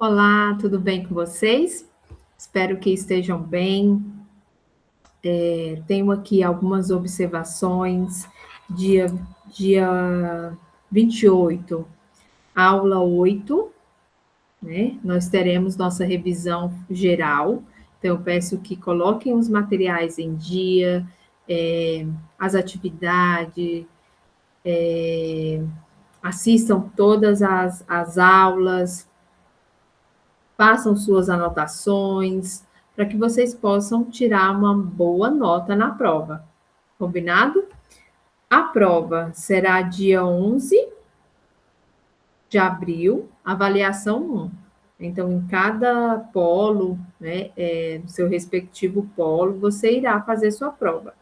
Olá, tudo bem com vocês? Espero que estejam bem. Tenho aqui algumas observações. Dia, dia 28, aula 8, né? Nós teremos nossa revisão geral. Então, eu peço que coloquem os materiais em dia, as atividades, assistam todas as aulas, façam suas anotações, para que vocês possam tirar uma boa nota na prova. Combinado? A prova será dia 11 de abril, avaliação 1. Então, em cada polo, né, no seu respectivo polo, você irá fazer sua prova.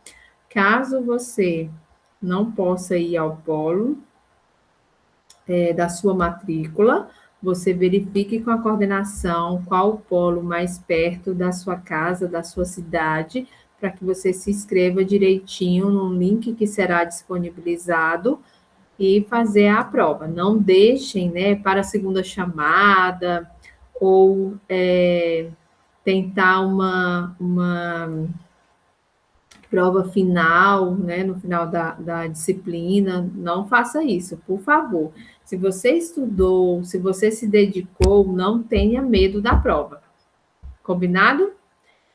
Caso você não possa ir ao polo, da sua matrícula, você verifique com a coordenação qual o polo mais perto da sua casa, da sua cidade, para que você se inscreva direitinho no link que será disponibilizado e fazer a prova. Não deixem, né, para a segunda chamada ou tentar uma prova final, né, no final da disciplina, não faça isso, por favor. Se você estudou, se você se dedicou, não tenha medo da prova. Combinado?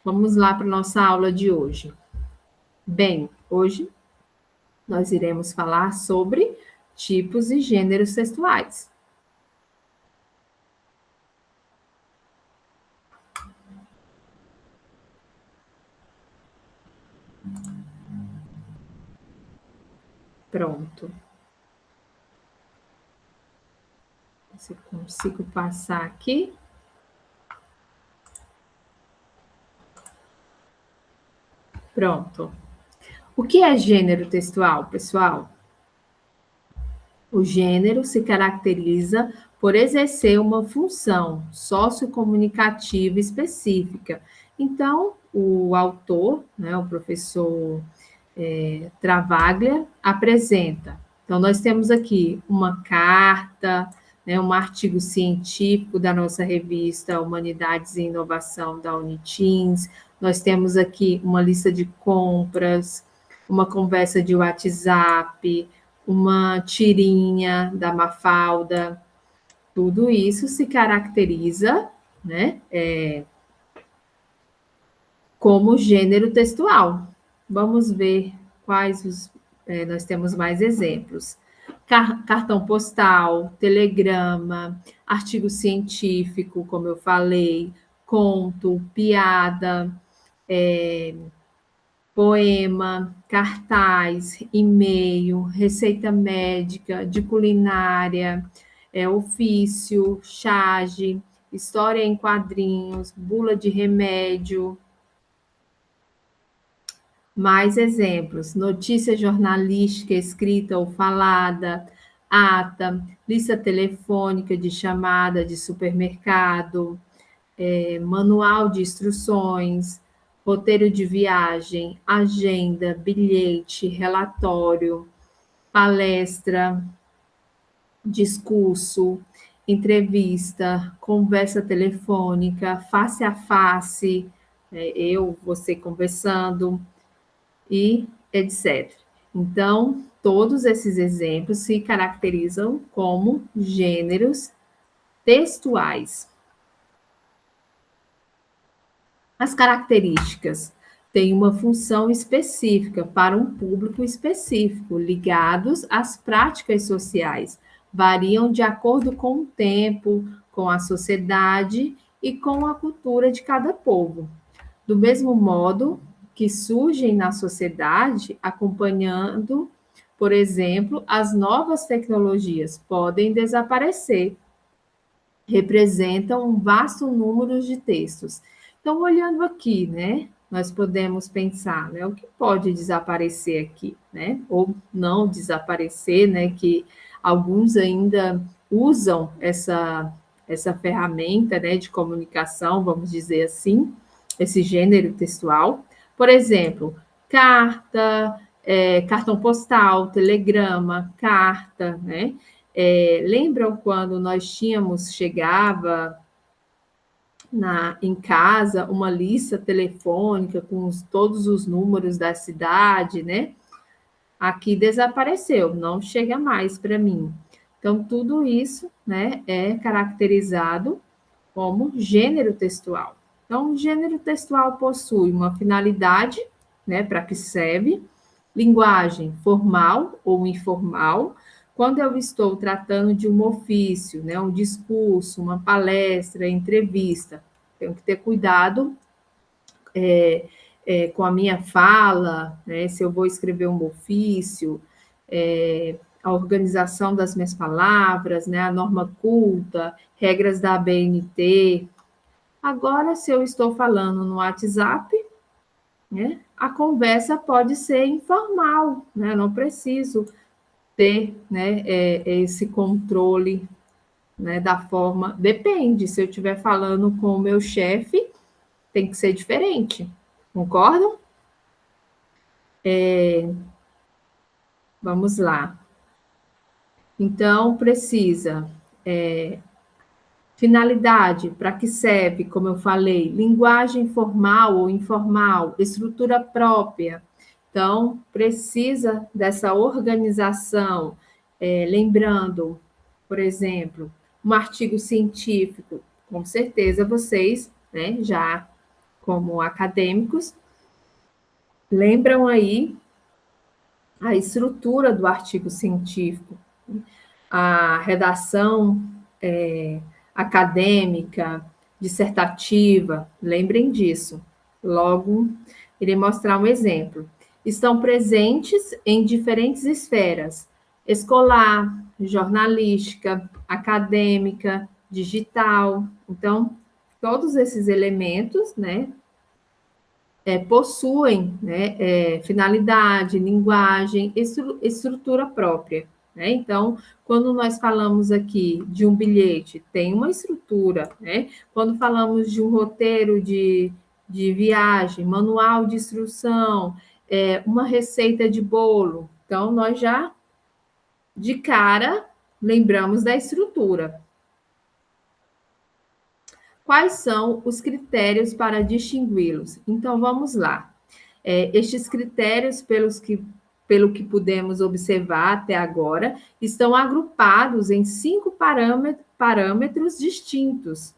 Vamos lá para a nossa aula de hoje. Bem, hoje nós iremos falar sobre tipos e gêneros textuais. Pronto. Se consigo passar aqui. Pronto. O que é gênero textual, pessoal? O gênero se caracteriza por exercer uma função sociocomunicativa específica. Então, o autor, né, o professor Travaglia, apresenta. Então, nós temos aqui uma carta, né, um artigo científico da nossa revista Humanidades e Inovação da Unitins, nós temos aqui uma lista de compras, uma conversa de WhatsApp, uma tirinha da Mafalda, tudo isso se caracteriza, né, como gênero textual. Vamos ver nós temos mais exemplos. Cartão postal, telegrama, artigo científico, como eu falei, conto, piada, poema, cartaz, e-mail, receita médica, de culinária, ofício, charge, história em quadrinhos, bula de remédio. Mais exemplos: notícia jornalística escrita ou falada, ata, lista telefônica de chamada de supermercado, manual de instruções, roteiro de viagem, agenda, bilhete, relatório, palestra, discurso, entrevista, conversa telefônica, face a face, eu, você conversando, e etc. Então, todos esses exemplos se caracterizam como gêneros textuais. As características têm uma função específica para um público específico, ligados às práticas sociais, variam de acordo com o tempo, com a sociedade e com a cultura de cada povo. Do mesmo modo que surgem na sociedade, acompanhando, por exemplo, as novas tecnologias podem desaparecer, representam um vasto número de textos. Então, olhando aqui, né, nós podemos pensar, né, o que pode desaparecer aqui, né, ou não desaparecer, né, que alguns ainda usam essa ferramenta, né, de comunicação, vamos dizer assim, esse gênero textual. Por exemplo, carta, cartão postal, telegrama, carta, né? Lembram quando nós chegava em casa uma lista telefônica com todos os números da cidade, né? Aqui desapareceu, não chega mais para mim. Então, tudo isso, né, é caracterizado como gênero textual. Então, o gênero textual possui uma finalidade, né, para que serve, linguagem formal ou informal, quando eu estou tratando de um ofício, né, um discurso, uma palestra, entrevista. Tenho que ter cuidado com a minha fala, né, se eu vou escrever um ofício, a organização das minhas palavras, né, a norma culta, regras da ABNT. Agora, se eu estou falando no WhatsApp, né, a conversa pode ser informal, né, eu não preciso ter, né, esse controle, né, da forma. Depende, se eu estiver falando com o meu chefe, tem que ser diferente, concordam? Vamos lá. Então, precisa finalidade, para que serve, como eu falei, linguagem formal ou informal, estrutura própria. Então, precisa dessa organização. Lembrando, por exemplo, um artigo científico, com certeza vocês, né, já como acadêmicos, lembram aí a estrutura do artigo científico, a redação acadêmica, dissertativa, lembrem disso. Logo, irei mostrar um exemplo. Estão presentes em diferentes esferas: escolar, jornalística, acadêmica, digital. Então, todos esses elementos, né, possuem, né, finalidade, linguagem, estrutura própria. Né? Então, quando nós falamos aqui de um bilhete, tem uma estrutura. Né? Quando falamos de um roteiro de viagem, manual de instrução, uma receita de bolo, então nós já, de cara, lembramos da estrutura. Quais são os critérios para distingui-los? Então, vamos lá. Estes critérios, pelo que pudemos observar até agora, estão agrupados em 5 parâmetros distintos.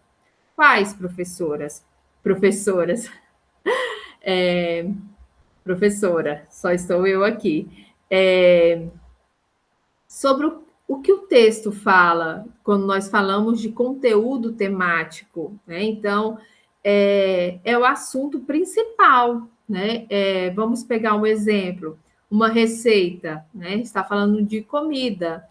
Quais, professoras? Professoras. Professora, só estou eu aqui. Sobre o que o texto fala quando nós falamos de conteúdo temático, né? Então, é o assunto principal, né? Vamos pegar um exemplo, uma receita, né? Está falando de comida,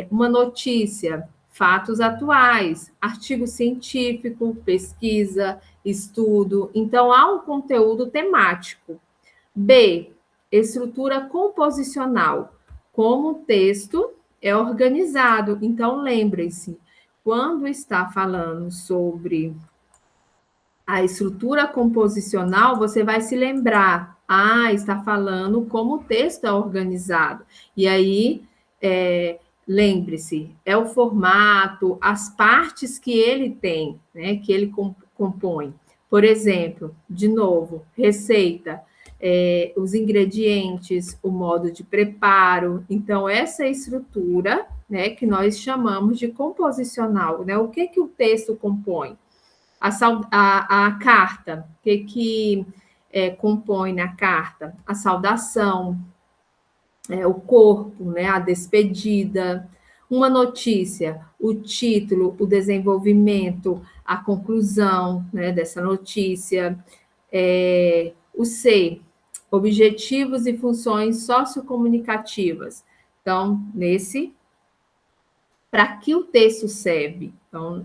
uma notícia, fatos atuais, artigo científico, pesquisa, estudo. Então, há um conteúdo temático. B, estrutura composicional. Como o texto é organizado. Então, lembrem-se, quando está falando sobre a estrutura composicional, você vai se lembrar, está falando como o texto é organizado. E aí, lembre-se, é o formato, as partes que ele tem, né, que ele compõe. Por exemplo, de novo, receita, os ingredientes, o modo de preparo. Então, essa estrutura, né, que nós chamamos de composicional, né? O que o texto compõe? A carta, o que compõe na carta? A saudação, o corpo, né, a despedida, uma notícia, o título, o desenvolvimento, a conclusão, né, dessa notícia, o C, objetivos e funções sociocomunicativas. Então, para que o texto serve? Então,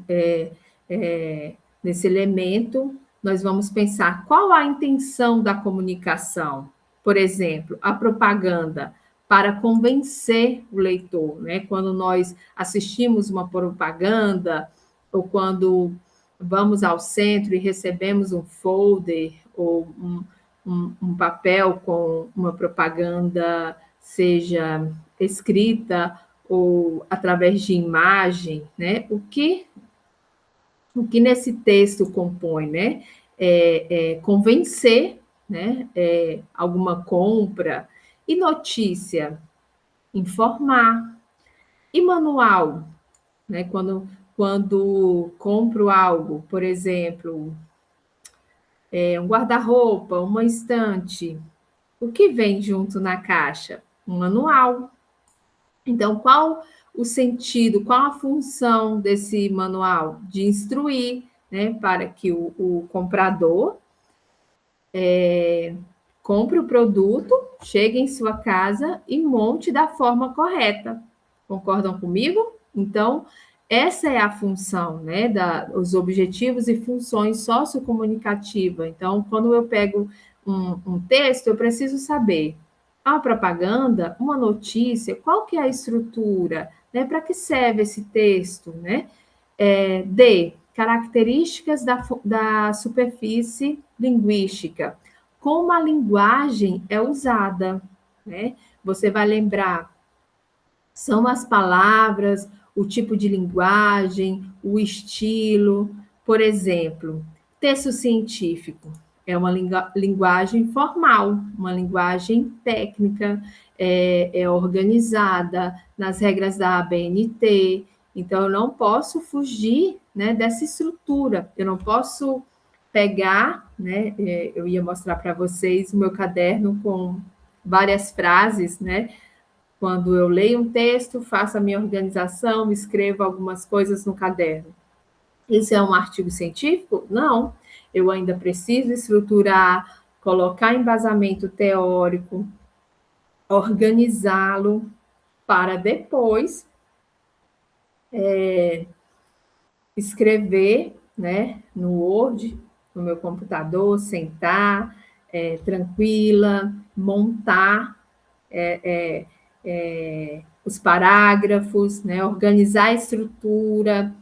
nesse elemento, nós vamos pensar qual a intenção da comunicação. Por exemplo, a propaganda para convencer o leitor, né? Quando nós assistimos uma propaganda ou quando vamos ao centro e recebemos um folder ou um papel com uma propaganda, seja escrita ou através de imagem, né? o que nesse texto compõe, né? Convencer, né? Alguma compra, e notícia, informar, e manual, né? Quando compro algo, por exemplo, um guarda-roupa, uma estante, o que vem junto na caixa? Um manual. Então, qual o sentido, qual a função desse manual? De instruir, né, para que o comprador compre o produto, chegue em sua casa e monte da forma correta. Concordam comigo? Então, essa é a função, né, os objetivos e funções sociocomunicativas. Então, quando eu pego um texto, eu preciso saber a propaganda, uma notícia, qual que é a estrutura, né, para que serve esse texto, né? Características da superfície linguística. Como a linguagem é usada, né? Você vai lembrar, são as palavras, o tipo de linguagem, o estilo. Por exemplo, texto científico é uma linguagem formal, uma linguagem técnica, é organizada nas regras da ABNT. Então, eu não posso fugir, né, dessa estrutura. Eu não posso pegar, né? Eu ia mostrar para vocês o meu caderno com várias frases, né? Quando eu leio um texto, faço a minha organização, escrevo algumas coisas no caderno. Isso é um artigo científico? Não. Eu ainda preciso estruturar, colocar embasamento teórico, organizá-lo para depois escrever, né, no Word, no meu computador, sentar, tranquila, montar os parágrafos, né, organizar a estrutura,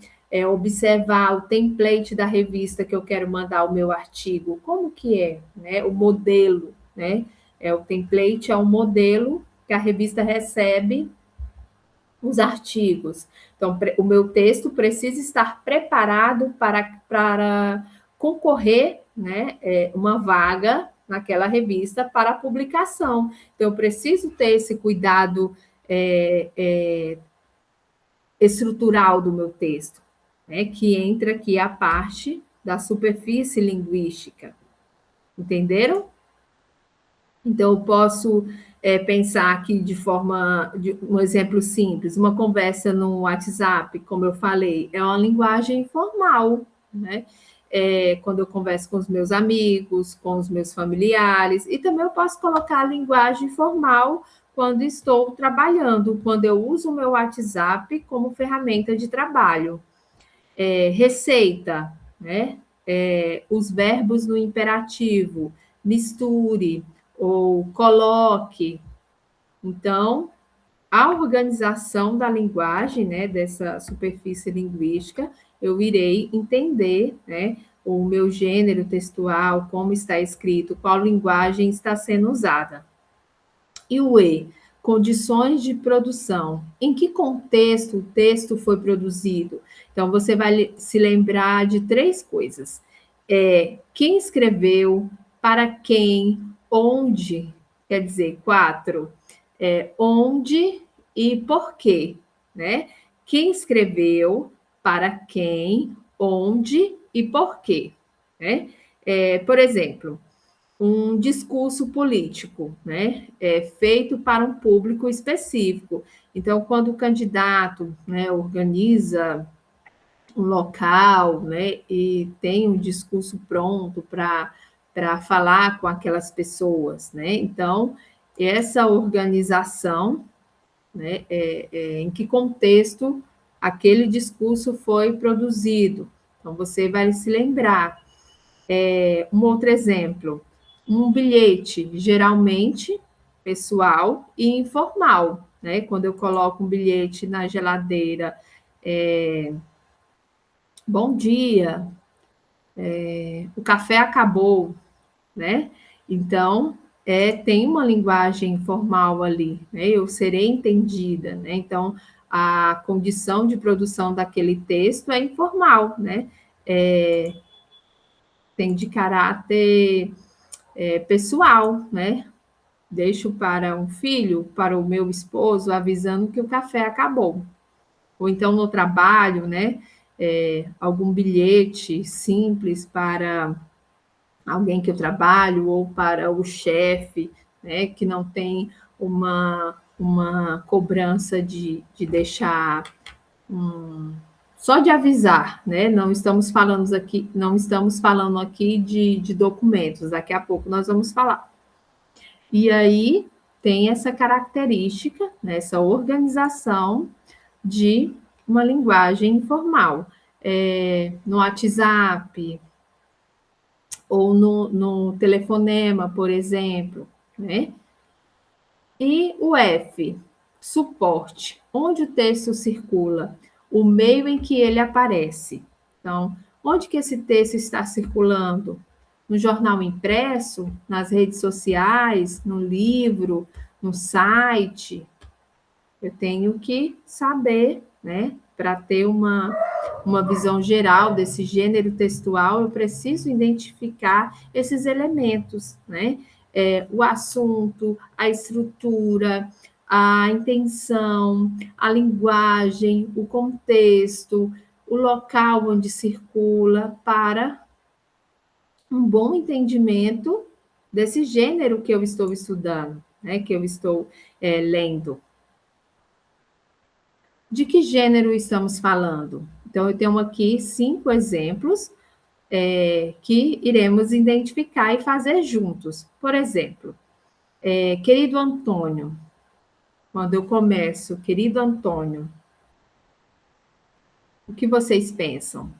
observar o template da revista que eu quero mandar o meu artigo, como que é, né, o modelo, né, o template é um modelo que a revista recebe os artigos. Então, o meu texto precisa estar preparado para concorrer, né, uma vaga naquela revista para publicação. Então, eu preciso ter esse cuidado estrutural do meu texto, né, que entra aqui a parte da superfície linguística. Entenderam? Então, eu posso pensar aqui de um exemplo simples, uma conversa no WhatsApp, como eu falei, é uma linguagem informal, né? Quando eu converso com os meus amigos, com os meus familiares, e também eu posso colocar a linguagem formal quando estou trabalhando, quando eu uso o meu WhatsApp como ferramenta de trabalho. Receita, né? Os verbos no imperativo, misture ou coloque. Então, a organização da linguagem, né, dessa superfície linguística, eu irei entender, né, o meu gênero textual, como está escrito, qual linguagem está sendo usada. E o E, condições de produção. Em que contexto o texto foi produzido? Então, você vai se lembrar de 3 coisas. Quem escreveu, para quem, onde, quer dizer, 4, onde e por quê, né? Quem escreveu, para quem, onde e por quê, né? Por exemplo, um discurso político, né, feito para um público específico. Então, quando o candidato, né, organiza um local, né, e tem um discurso pronto para falar com aquelas pessoas, né? Então, essa organização, né, em que contexto aquele discurso foi produzido. Então, você vai se lembrar. Um outro exemplo, um bilhete, geralmente pessoal e informal, né? Quando eu coloco um bilhete na geladeira, bom dia, o café acabou, né? Então, tem uma linguagem formal ali, né? Eu serei entendida, né? Então, a condição de produção daquele texto é informal, né? tem de caráter pessoal, né? Deixo para um filho, para o meu esposo, avisando que o café acabou. Ou então no trabalho, né? Algum bilhete simples para alguém que eu trabalho ou para o chefe, né? Que não tem uma cobrança de deixar só de avisar, né? Não estamos falando aqui de documentos, daqui a pouco nós vamos falar. E aí tem essa característica, né, essa organização de uma linguagem informal. No WhatsApp ou no telefonema, por exemplo, né? E o F, suporte, onde o texto circula, o meio em que ele aparece. Então, onde que esse texto está circulando? No jornal impresso, nas redes sociais, no livro, no site? Eu tenho que saber, né? Para ter uma visão geral desse gênero textual, eu preciso identificar esses elementos, né? O assunto, a estrutura, a intenção, a linguagem, o contexto, o local onde circula, para um bom entendimento desse gênero que eu estou estudando, né? Que eu estou lendo. De que gênero estamos falando? Então, eu tenho aqui 5 exemplos que iremos identificar e fazer juntos. Por exemplo, querido Antônio, quando eu começo, querido Antônio, o que vocês pensam?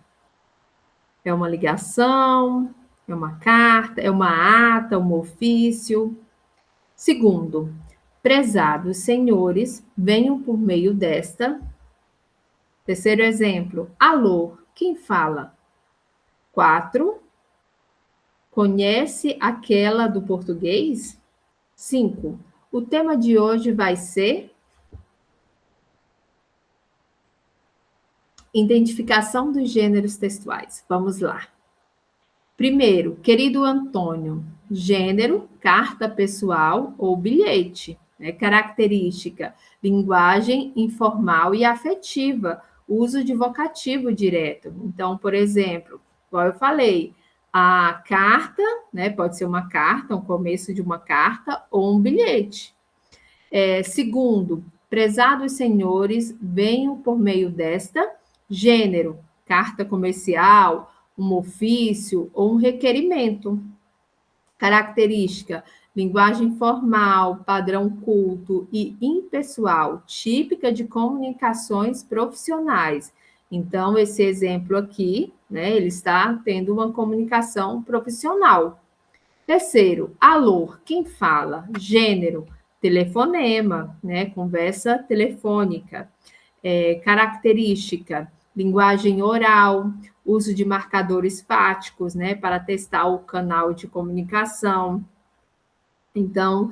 É uma ligação? É uma carta? É uma ata? Um ofício? Segundo, prezados senhores, venham por meio desta. Terceiro exemplo, alô, quem fala? 4, conhece aquela do português? 5, o tema de hoje vai ser identificação dos gêneros textuais. Vamos lá. Primeiro, querido Antônio, gênero, carta pessoal ou bilhete. Característica, linguagem informal e afetiva, uso de vocativo direto. Então, por exemplo, igual eu falei, a carta, né, pode ser uma carta, um começo de uma carta ou um bilhete. Segundo, prezados senhores, venham por meio desta, gênero, carta comercial, um ofício ou um requerimento. Característica, linguagem formal, padrão culto e impessoal, típica de comunicações profissionais. Então, esse exemplo aqui, né, ele está tendo uma comunicação profissional. Terceiro, alô, quem fala? Gênero, telefonema, né, conversa telefônica. Característica, linguagem oral, uso de marcadores fáticos, né, para testar o canal de comunicação. Então,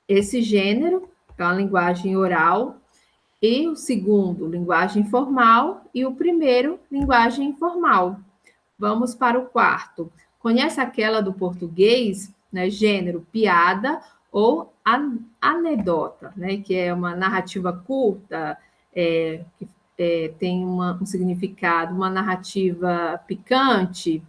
esse gênero é a linguagem oral, e o segundo, linguagem formal, e o primeiro, linguagem informal. Vamos para o quarto. Conhece aquela do português, né, gênero piada ou anedota, né, que é uma narrativa curta, que tem um significado, uma narrativa picante.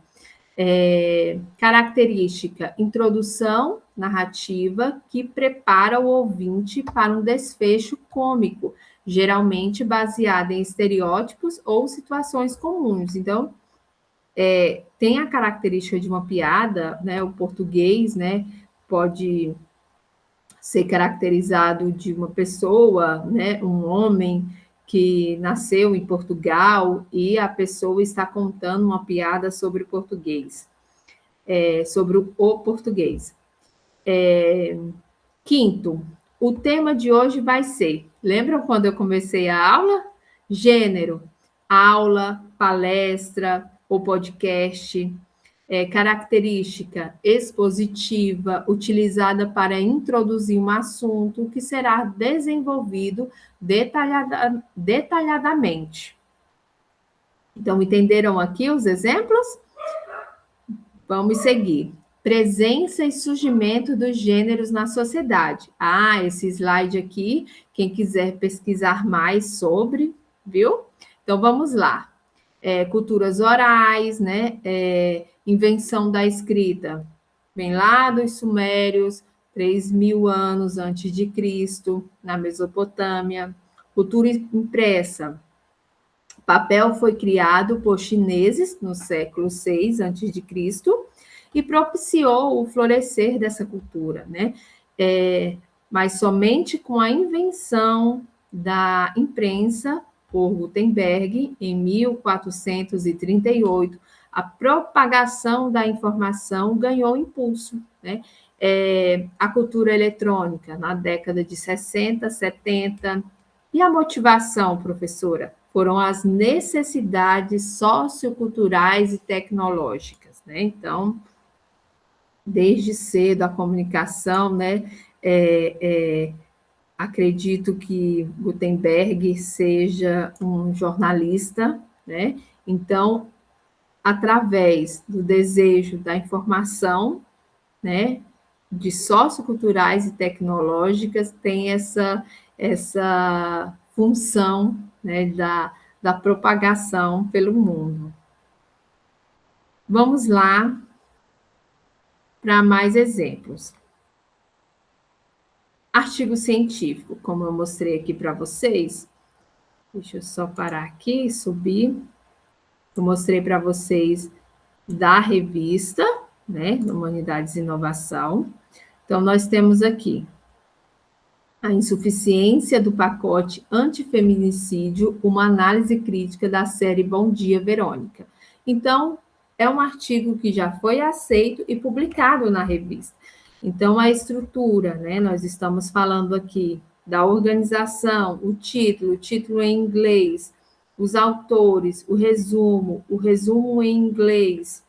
Característica, introdução narrativa que prepara o ouvinte para um desfecho cômico, geralmente baseada em estereótipos ou situações comuns. Então, tem a característica de uma piada, né? O português, né, pode ser caracterizado de uma pessoa, né, um homem que nasceu em Portugal e a pessoa está contando uma piada sobre o português, sobre o português. Quinto, o tema de hoje vai ser, lembram quando eu comecei a aula? Gênero, aula, palestra ou podcast. Característica expositiva, utilizada para introduzir um assunto que será desenvolvido detalhadamente. Então, entenderam aqui os exemplos? Vamos seguir. Presença e surgimento dos gêneros na sociedade. Ah, esse slide aqui, quem quiser pesquisar mais sobre, viu? Então, vamos lá. Culturas orais, né? Invenção da escrita. Vem lá dos Sumérios, 3.000 anos antes de Cristo, na Mesopotâmia. Cultura impressa. O papel foi criado por chineses no século 6 antes de Cristo e propiciou o florescer dessa cultura, né? Mas somente com a invenção da imprensa por Gutenberg, em 1438, a propagação da informação ganhou impulso, né? A cultura eletrônica, na década de 60, 70. E a motivação, professora? Foram as necessidades socioculturais e tecnológicas, né? Então, desde cedo a comunicação, né? Acredito que Gutenberg seja um jornalista, né? Então, através do desejo da informação, né? De socioculturais e tecnológicas, tem essa função, né? Da propagação pelo mundo. Vamos lá para mais exemplos. Artigo científico, como eu mostrei aqui para vocês. Deixa eu só parar aqui e subir. Eu mostrei para vocês da revista, né, Humanidades e Inovação. Então, nós temos aqui a insuficiência do pacote antifeminicídio, uma análise crítica da série Bom Dia, Verônica. Então, é um artigo que já foi aceito e publicado na revista. Então, a estrutura, né? Nós estamos falando aqui da organização, o título em inglês, os autores, o resumo em inglês,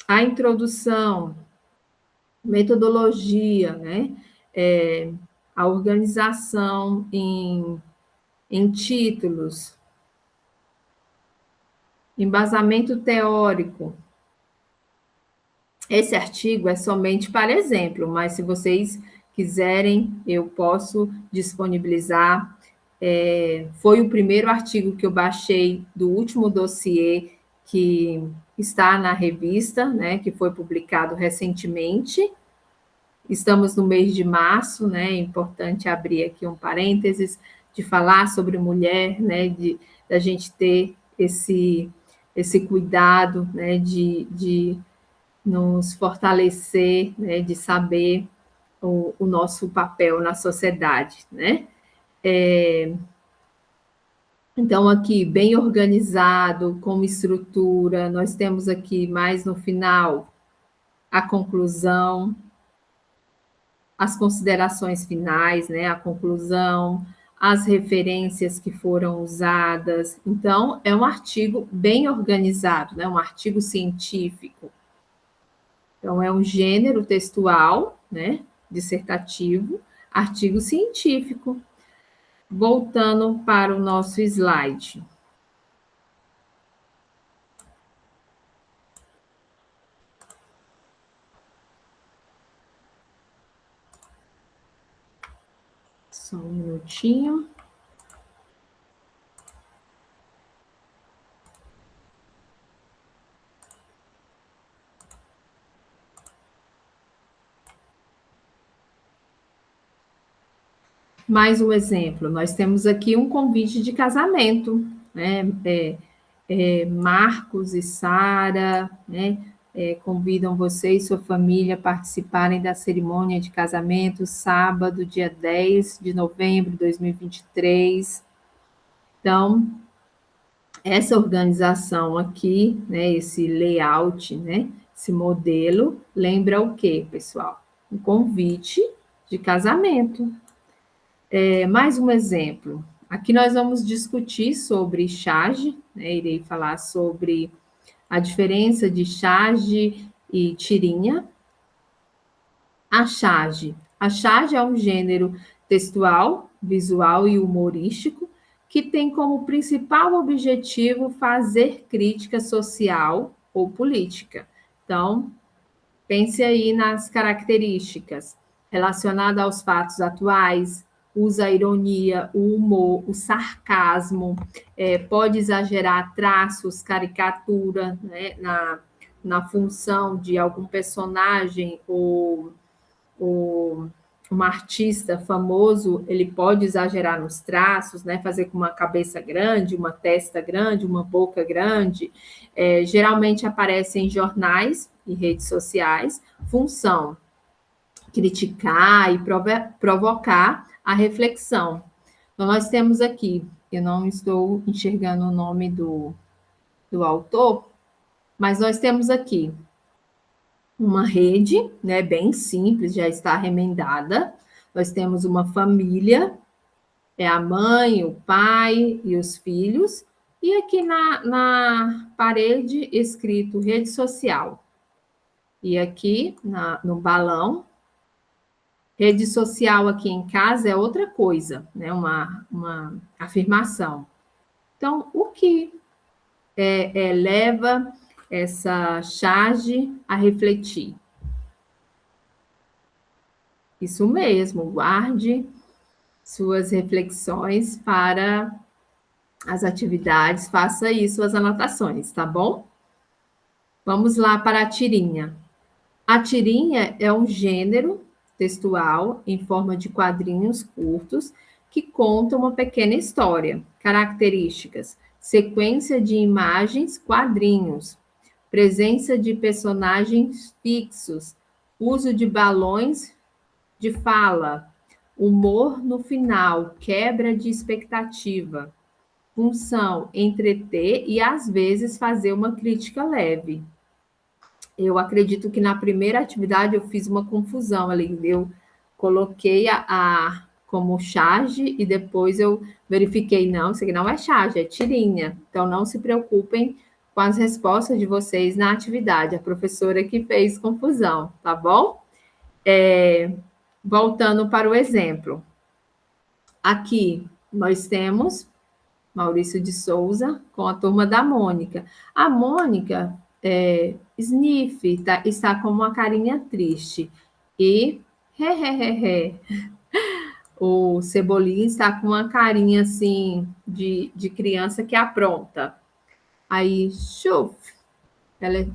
a introdução, metodologia, né? A organização em títulos, embasamento teórico. Esse artigo é somente para exemplo, mas se vocês quiserem, eu posso disponibilizar. Foi o primeiro artigo que eu baixei do último dossiê que está na revista, né, que foi publicado recentemente. Estamos no mês de março, né? É importante abrir aqui um parênteses de falar sobre mulher, né? Da gente ter esse cuidado, né? De nos fortalecer, né? De saber o nosso papel na sociedade, né? Então, aqui, bem organizado, com estrutura, nós temos aqui mais no final a conclusão, as considerações finais, né, a conclusão, as referências que foram usadas. Então, é um artigo bem organizado, né, um artigo científico. Então, é um gênero textual, né, dissertativo, artigo científico. Voltando para o nosso slide. Só um minutinho. Mais um exemplo, nós temos aqui um convite de casamento, né? Marcos e Sara, né? Convidam você e sua família a participarem da cerimônia de casamento, sábado, dia 10 de novembro de 2023. Então, essa organização aqui, né, esse layout, né, esse modelo, lembra o quê, pessoal? Um convite de casamento. Mais um exemplo. Aqui nós vamos discutir sobre charge, né, irei falar sobre a diferença de charge e tirinha. A charge é um gênero textual, visual e humorístico que tem como principal objetivo fazer crítica social ou política. Então, pense aí nas características relacionadas aos fatos atuais, usa a ironia, o humor, o sarcasmo, pode exagerar traços, caricatura, né, na função de algum personagem ou um artista famoso, ele pode exagerar nos traços, né, fazer com uma cabeça grande, uma testa grande, uma boca grande. Geralmente aparece em jornais e redes sociais, função criticar e provocar a reflexão. Então, nós temos aqui, eu não estou enxergando o nome do autor, mas nós temos aqui uma rede, né, bem simples, já está remendada. Nós temos uma família, é a mãe, o pai e os filhos. E aqui na parede, escrito rede social. E aqui no balão, rede social aqui em casa é outra coisa, né? Uma afirmação. Então, o que leva essa charge a refletir? Isso mesmo, guarde suas reflexões para as atividades, faça aí suas anotações, tá bom? Vamos lá para a tirinha. A tirinha é um gênero textual em forma de quadrinhos curtos que conta uma pequena história. Características: sequência de imagens, quadrinhos, presença de personagens fixos, uso de balões de fala, humor no final, quebra de expectativa, função entreter e às vezes fazer uma crítica leve. Eu acredito que na primeira atividade eu fiz uma confusão ali. Eu coloquei como charge e depois eu verifiquei, não, isso aqui não é charge, é tirinha. Então, não se preocupem com as respostas de vocês na atividade. A professora que fez confusão, tá bom? Voltando para o exemplo. Aqui nós temos Maurício de Souza com a turma da Mônica. A Mônica... Sniff está com uma carinha triste. E o Cebolinha está com uma carinha assim de criança que apronta. Aí, chuf, ela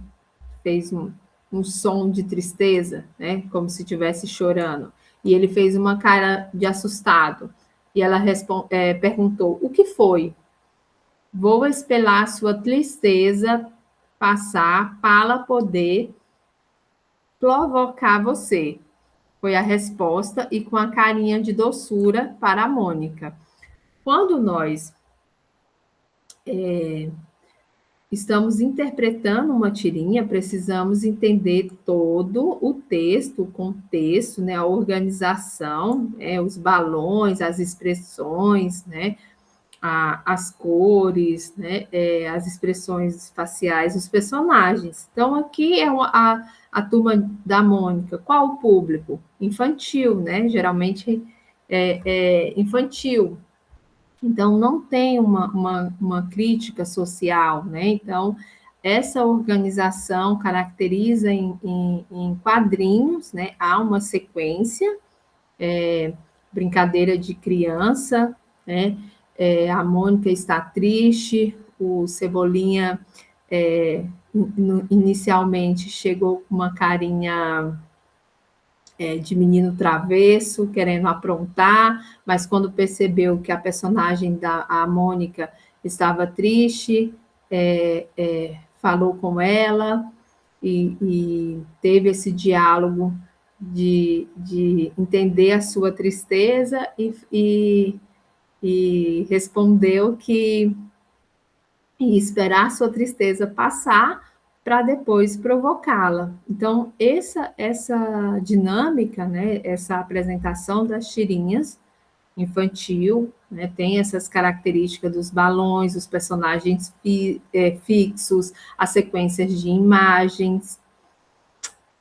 fez um som de tristeza, né? Como se estivesse chorando. E ele fez uma cara de assustado. E ela perguntou: o que foi? Vou esperar sua tristeza passar para poder provocar você. Foi a resposta e com a carinha de doçura para a Mônica. Quando nós estamos interpretando uma tirinha, precisamos entender todo o texto, o contexto, né, a organização, os balões, as expressões, né, as cores, né, as expressões faciais dos personagens. Então, aqui é a turma da Mônica. Qual o público? Infantil, né? Geralmente infantil. Então, não tem uma crítica social, né? Então, essa organização caracteriza em quadrinhos, né? Há uma sequência, brincadeira de criança, né? A Mônica está triste, o Cebolinha inicialmente chegou com uma carinha de menino travesso, querendo aprontar, mas quando percebeu que a personagem a Mônica estava triste, falou com ela e teve esse diálogo de entender a sua tristeza e respondeu que ia esperar sua tristeza passar para depois provocá-la. Então, essa dinâmica, né, essa apresentação das tirinhas infantil, né, tem essas características dos balões, os personagens fixos, as sequências de imagens.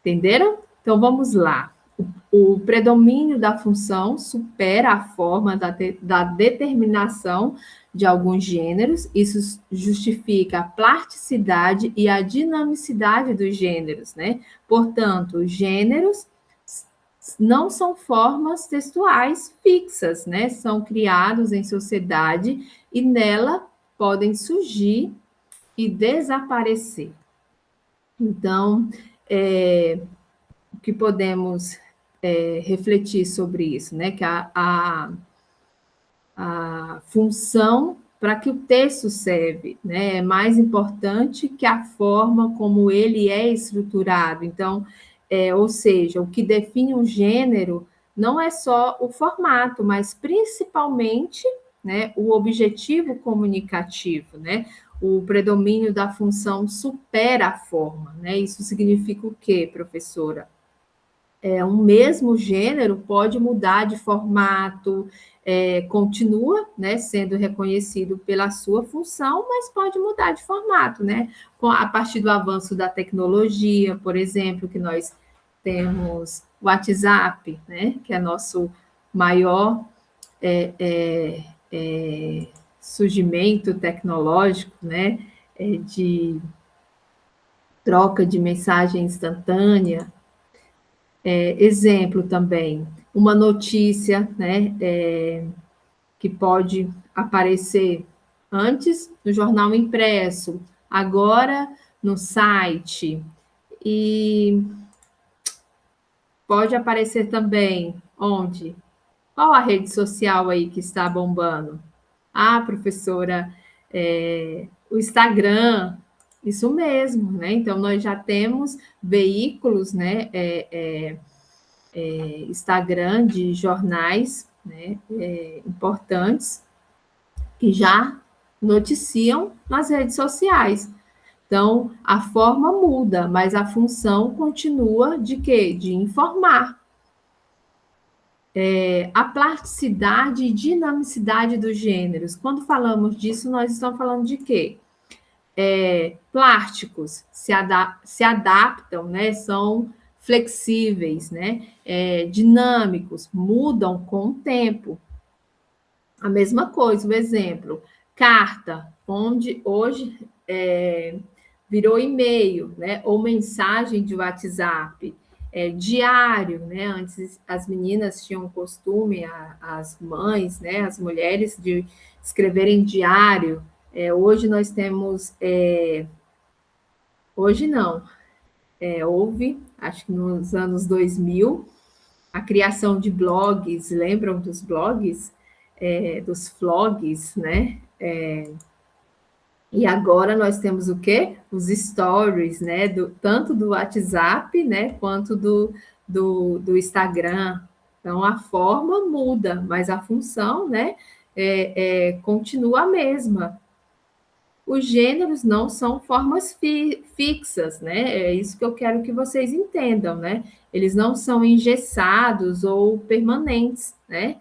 Entenderam? Então, vamos lá. O predomínio da função supera a forma da determinação de alguns gêneros, isso justifica a plasticidade e a dinamicidade dos gêneros, né? Portanto, os gêneros não são formas textuais fixas, né? São criados em sociedade e nela podem surgir e desaparecer. Então, o que podemos refletir sobre isso, né? Que a função para que o texto serve, né? É mais importante que a forma como ele é estruturado. Então, ou seja, o que define um gênero não é só o formato, mas principalmente, né, o objetivo comunicativo, né? O predomínio da função supera a forma, né? Isso significa o quê, professora? Um mesmo gênero pode mudar de formato, continua, né, sendo reconhecido pela sua função, mas pode mudar de formato, né? A partir do avanço da tecnologia, por exemplo, que nós temos o WhatsApp, né, que é nosso maior surgimento tecnológico, né, de troca de mensagem instantânea. Exemplo também, uma notícia, né, que pode aparecer antes no jornal impresso, agora no site, e pode aparecer também onde? Qual a rede social aí que está bombando? Ah, professora, o Instagram, isso mesmo, né? Então, nós já temos veículos, né, Instagram de jornais, né, importantes que já noticiam nas redes sociais. Então, a forma muda, mas a função continua de quê? De informar. A plasticidade e dinamicidade dos gêneros. Quando falamos disso, nós estamos falando de quê? Plásticos se adaptam, né? São flexíveis, né? Dinâmicos, mudam com o tempo. A mesma coisa, um exemplo, carta, onde hoje virou e-mail, né? Ou mensagem de WhatsApp, diário, né? Antes as meninas tinham o costume, as mães, né? As mulheres de escreverem diário. Hoje nós temos, hoje não, houve, acho que nos anos 2000, a criação de blogs, lembram dos blogs? Dos vlogs, né? E agora nós temos o quê? Os stories, né? Tanto do WhatsApp, né? Quanto do Instagram. Então, a forma muda, mas a função, né? Continua a mesma. Os gêneros não são formas fixas, né? É isso que eu quero que vocês entendam, né? Eles não são engessados ou permanentes, né?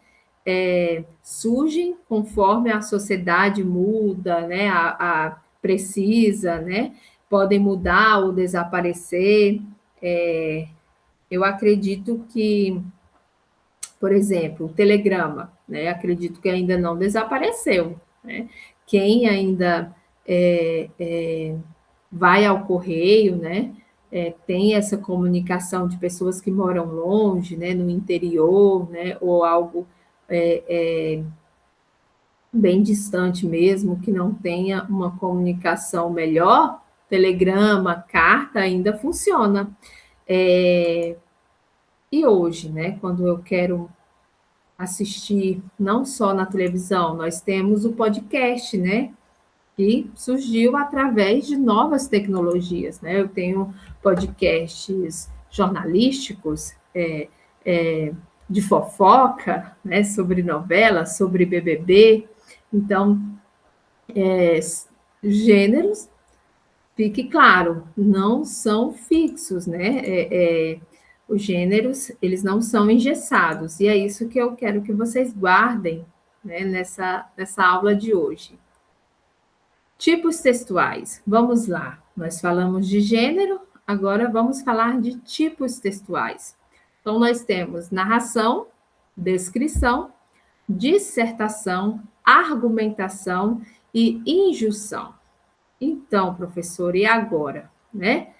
Surgem conforme a sociedade muda, né? Precisa, né? Podem mudar ou desaparecer. Eu acredito que, por exemplo, o telegrama, né? Acredito que ainda não desapareceu, né? Quem ainda vai ao correio, né? Tem essa comunicação de pessoas que moram longe, né? No interior, né? Ou algo bem distante mesmo, que não tenha uma comunicação melhor, telegrama, carta ainda funciona. E hoje, né? Quando eu quero assistir não só na televisão, nós temos o podcast, né? Que surgiu através de novas tecnologias, né? Eu tenho podcasts jornalísticos, de fofoca, né? Sobre novelas, sobre BBB. Então, gêneros, fique claro, não são fixos, né? Os gêneros, eles não são engessados. E é isso que eu quero que vocês guardem, né, nessa aula de hoje. Tipos textuais. Vamos lá. Nós falamos de gênero, agora vamos falar de tipos textuais. Então, nós temos narração, descrição, dissertação, argumentação e injunção. Então, professor, e agora, né?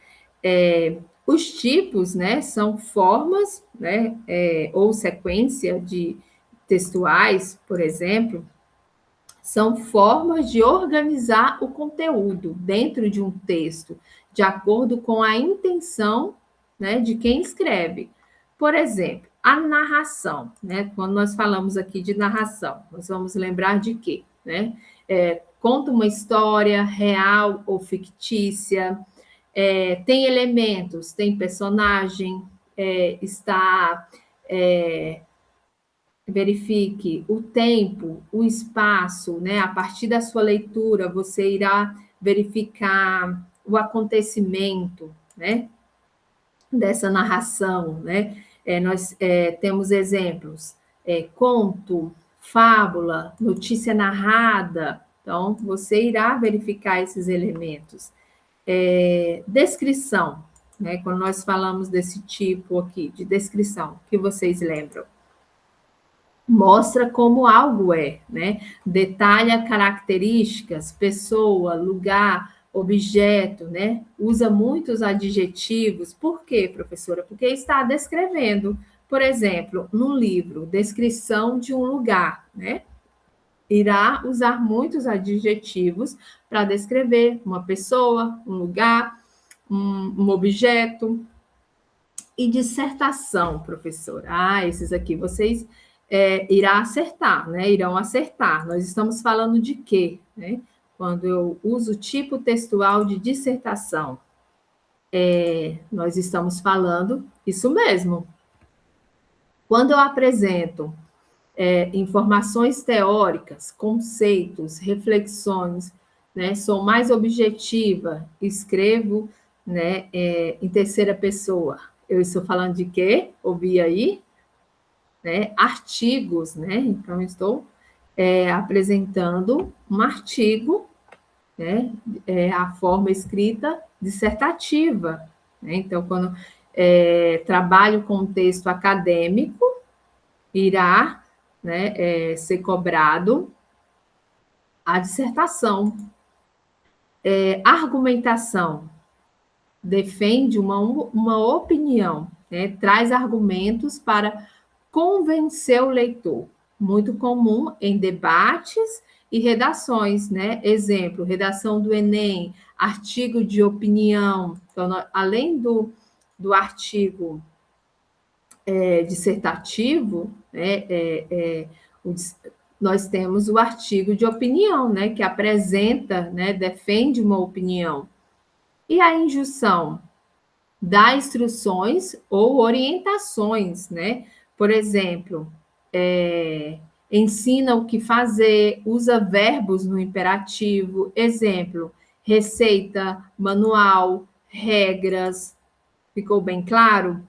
Os tipos, né, são formas, né, ou sequência de textuais, por exemplo, são formas de organizar o conteúdo dentro de um texto, de acordo com a intenção, né, de quem escreve. Por exemplo, a narração, né? Quando nós falamos aqui de narração, nós vamos lembrar de quê, né? Conta uma história real ou fictícia, tem elementos, tem personagem, está verifique o tempo, o espaço, né? A partir da sua leitura, você irá verificar o acontecimento, né? Dessa narração, né? Nós temos exemplos, conto, fábula, notícia narrada. Então, você irá verificar esses elementos. Descrição, né? Quando nós falamos desse tipo aqui de descrição, que vocês lembram? Mostra como algo é, né? Detalha características, pessoa, lugar, objeto, né? Usa muitos adjetivos. Por quê, professora? Porque está descrevendo, por exemplo, no livro, descrição de um lugar, né? Irá usar muitos adjetivos para descrever uma pessoa, um lugar, um objeto. E dissertação, professora. Esses aqui vocês irão acertar, né? Irão acertar. Nós estamos falando de quê, né? Quando eu uso o tipo textual de dissertação, nós estamos falando isso mesmo. Quando eu apresento informações teóricas, conceitos, reflexões, né? Sou mais objetiva, escrevo, né, em terceira pessoa. Eu estou falando de quê? Ouvi aí? Né? Artigos, né? Então, estou apresentando um artigo, né? A forma escrita dissertativa. Né? Então, quando trabalho com texto acadêmico, irá, né, ser cobrado a dissertação. Argumentação. Defende uma opinião, né? Traz argumentos para convencer o leitor. Muito comum em debates e redações, né? Exemplo, redação do Enem, artigo de opinião. Então, além do artigo dissertativo, né? Nós temos o artigo de opinião, né? Que apresenta, né? Defende uma opinião. E a injunção? Dá instruções ou orientações, né? Por exemplo, ensina o que fazer, usa verbos no imperativo. Exemplo, receita, manual, regras. Ficou bem claro?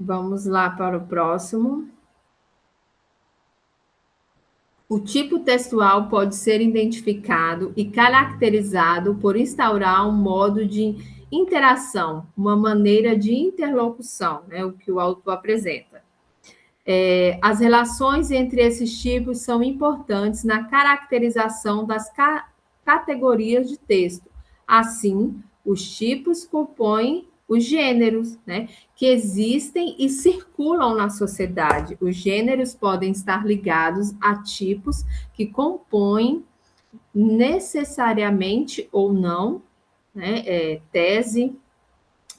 Vamos lá para o próximo. O tipo textual pode ser identificado e caracterizado por instaurar um modo de interação, uma maneira de interlocução, né, o que o autor apresenta. As relações entre esses tipos são importantes na caracterização das categorias de texto. Assim, os tipos compõem os gêneros, né, que existem e circulam na sociedade. Os gêneros podem estar ligados a tipos que compõem necessariamente ou não, né, tese,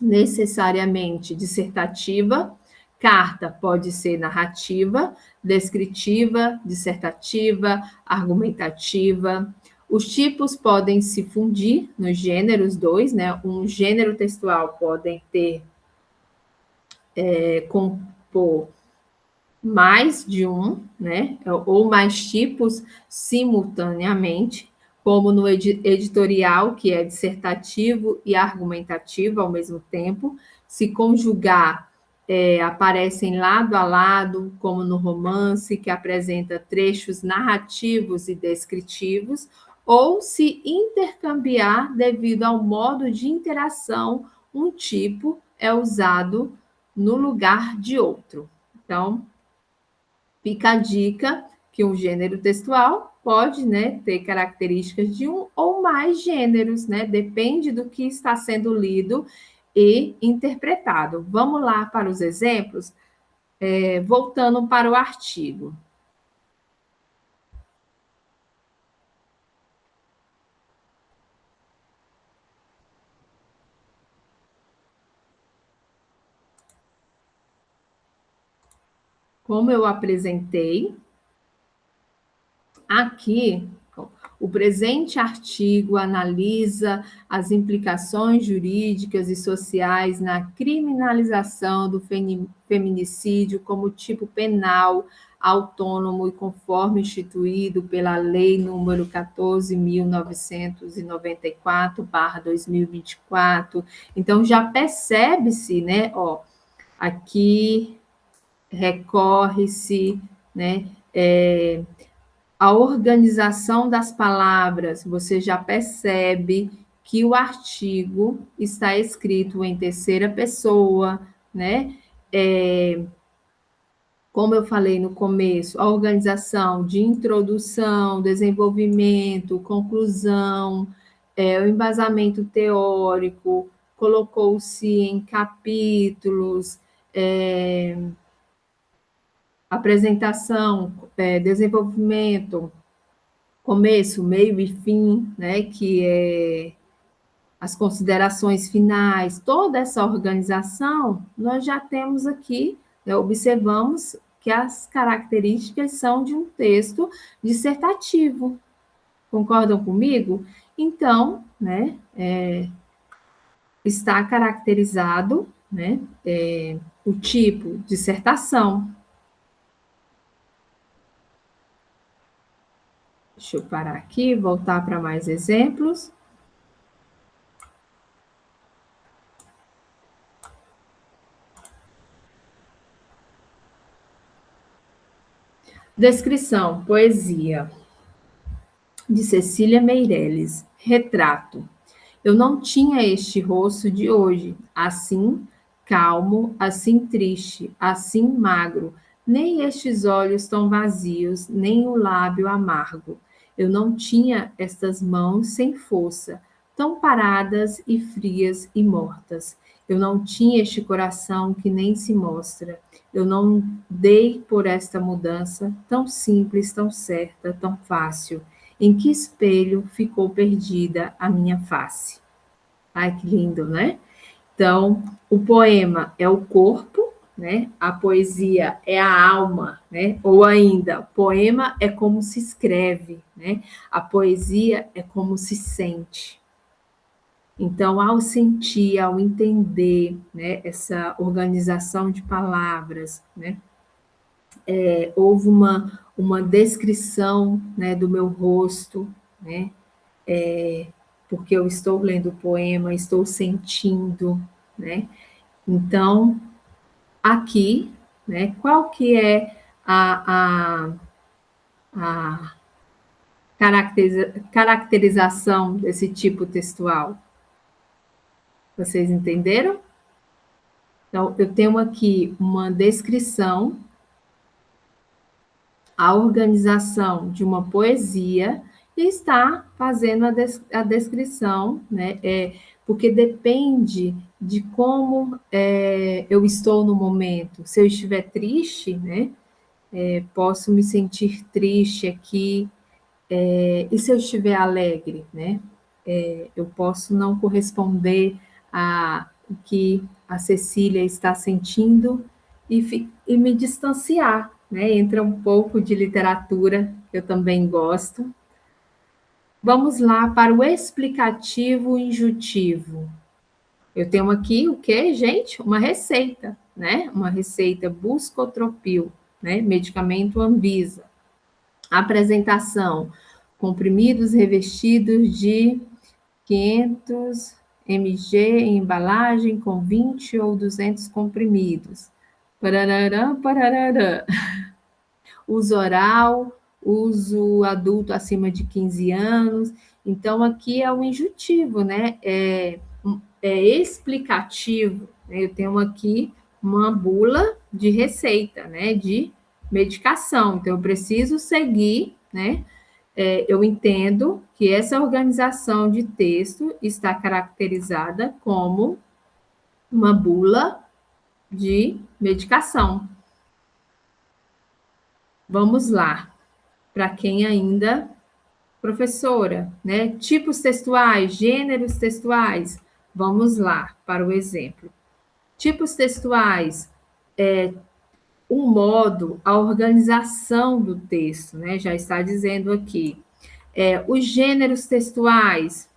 necessariamente dissertativa. Carta pode ser narrativa, descritiva, dissertativa, argumentativa. Os tipos podem se fundir nos gêneros dois, né? Um gênero textual podem compor mais de um, né? Ou mais tipos simultaneamente, como no editorial, que é dissertativo e argumentativo ao mesmo tempo. Se conjugar, aparecem lado a lado, como no romance, que apresenta trechos narrativos e descritivos, ou se intercambiar devido ao modo de interação, um tipo é usado no lugar de outro. Então, fica a dica que um gênero textual pode, né, ter características de um ou mais gêneros, né? Depende do que está sendo lido e interpretado. Vamos lá para os exemplos, voltando para o artigo. Como eu apresentei, aqui, o presente artigo analisa as implicações jurídicas e sociais na criminalização do feminicídio como tipo penal autônomo e conforme instituído pela Lei número 14.994/2024. Então, já percebe-se, né, ó, aqui recorre-se, né, a organização das palavras, você já percebe que o artigo está escrito em terceira pessoa, né? Como eu falei no começo, a organização de introdução, desenvolvimento, conclusão, o embasamento teórico, colocou-se em capítulos, apresentação, desenvolvimento, começo, meio e fim, né, que é as considerações finais, toda essa organização, nós já temos aqui, né, observamos que as características são de um texto dissertativo. Concordam comigo? Então, né, está caracterizado, né, o tipo dissertação. Deixa eu parar aqui, voltar para mais exemplos. Descrição, poesia, de Cecília Meirelles. Retrato. Eu não tinha este rosto de hoje, assim calmo, assim triste, assim magro, nem estes olhos tão vazios, nem o lábio amargo. Eu não tinha estas mãos sem força, tão paradas e frias e mortas. Eu não tinha este coração que nem se mostra. Eu não dei por esta mudança tão simples, tão certa, tão fácil. Em que espelho ficou perdida a minha face? Ai, que lindo, né? Então, o poema é o corpo, né? A poesia é a alma, né? Ou ainda, poema é como se escreve, né? A poesia é como se sente. Então, ao sentir, ao entender, né, essa organização de palavras, né, houve uma descrição, né, do meu rosto, né, porque eu estou lendo o poema, estou sentindo, né? Então, aqui, né, qual que é a caracterização desse tipo textual? Vocês entenderam? Então, eu tenho aqui uma descrição, a organização de uma poesia e está fazendo a descrição, né? Porque depende de como eu estou no momento. Se eu estiver triste, né? Posso me sentir triste aqui. E se eu estiver alegre, né? Eu posso não corresponder a o que a Cecília está sentindo e me distanciar, né? Entra um pouco de literatura, que eu também gosto. Vamos lá para o explicativo injutivo. Eu tenho aqui o que, gente? Uma receita, né? Uma receita Buscotropil, né? Medicamento Anvisa. Apresentação: comprimidos revestidos de 500 mg em embalagem com 20 ou 200 comprimidos. Parararã, parararã. Uso oral, uso adulto acima de 15 anos. Então, aqui é o injuntivo, né? É explicativo. Né? Eu tenho aqui uma bula de receita, né? De medicação. Então, eu preciso seguir, né? Eu entendo que essa organização de texto está caracterizada como uma bula de medicação. Vamos lá, para quem ainda professora, né? Tipos textuais, gêneros textuais. Vamos lá para o exemplo. Tipos textuais um modo, a organização do texto, né? Já está dizendo aqui. Os gêneros textuais,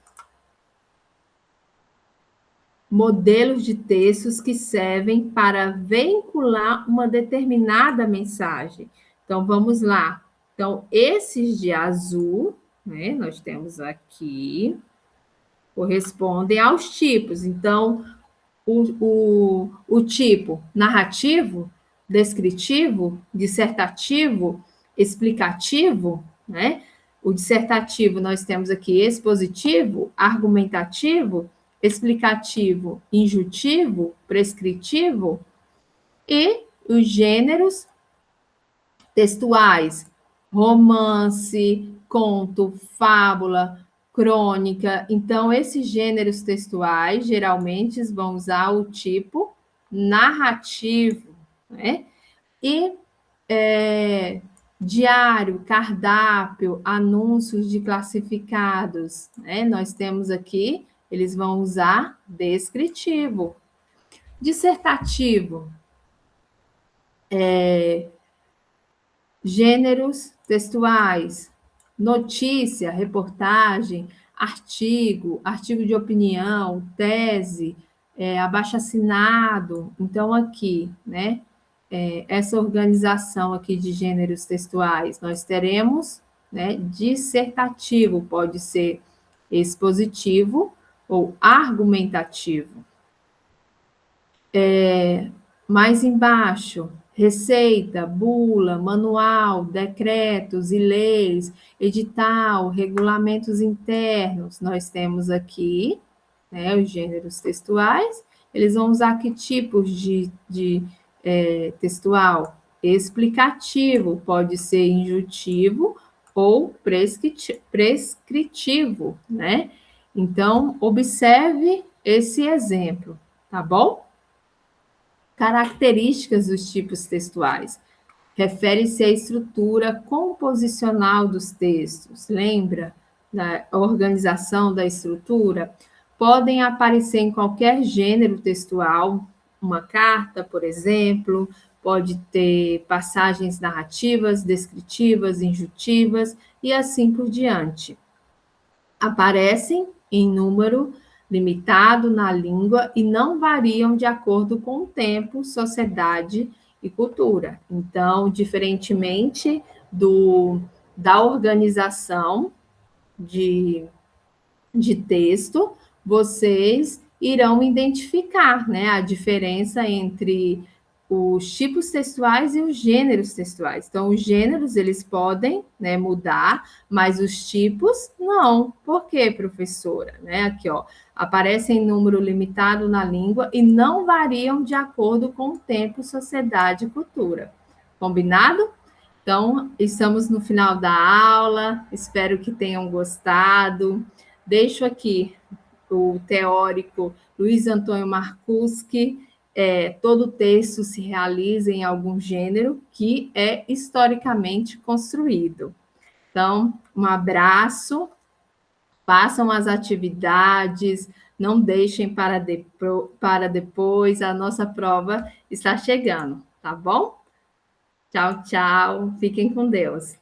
modelos de textos que servem para vincular uma determinada mensagem. Então, vamos lá. Então, esses de azul, né? Nós temos aqui, correspondem aos tipos. Então, o tipo narrativo, descritivo, dissertativo, explicativo, né? O dissertativo nós temos aqui expositivo, argumentativo, explicativo, injuntivo, prescritivo, e os gêneros textuais, romance, conto, fábula, crônica. Então, esses gêneros textuais geralmente vão usar o tipo narrativo, né? E diário, cardápio, anúncios de classificados, né? Nós temos aqui, eles vão usar descritivo. Dissertativo, gêneros textuais, notícia, reportagem, artigo, artigo de opinião, tese, abaixo-assinado. Então, aqui, né, essa organização aqui de gêneros textuais, nós teremos, né, dissertativo, pode ser expositivo ou argumentativo. Mais embaixo, receita, bula, manual, decretos e leis, edital, regulamentos internos. Nós temos aqui, né, os gêneros textuais. Eles vão usar que tipos de textual? Explicativo, pode ser injuntivo ou prescritivo, né? Então, observe esse exemplo, tá bom? Características dos tipos textuais. Refere-se à estrutura composicional dos textos. Lembra da organização da estrutura? Podem aparecer em qualquer gênero textual, uma carta, por exemplo, pode ter passagens narrativas, descritivas, injuntivas e assim por diante. Aparecem em número limitado na língua e não variam de acordo com o tempo, sociedade e cultura. Então, diferentemente da organização de texto, vocês irão identificar, né, a diferença entre os tipos textuais e os gêneros textuais. Então, os gêneros, eles podem, né, mudar, mas os tipos, não. Por quê, professora? Né, aqui, ó, aparecem em número limitado na língua e não variam de acordo com o tempo, sociedade e cultura. Combinado? Então, estamos no final da aula, espero que tenham gostado. Deixo aqui o teórico Luiz Antônio Marcuschi, todo texto se realiza em algum gênero que é historicamente construído. Então, um abraço, façam as atividades, não deixem para depois, a nossa prova está chegando, tá bom? Tchau, tchau, fiquem com Deus.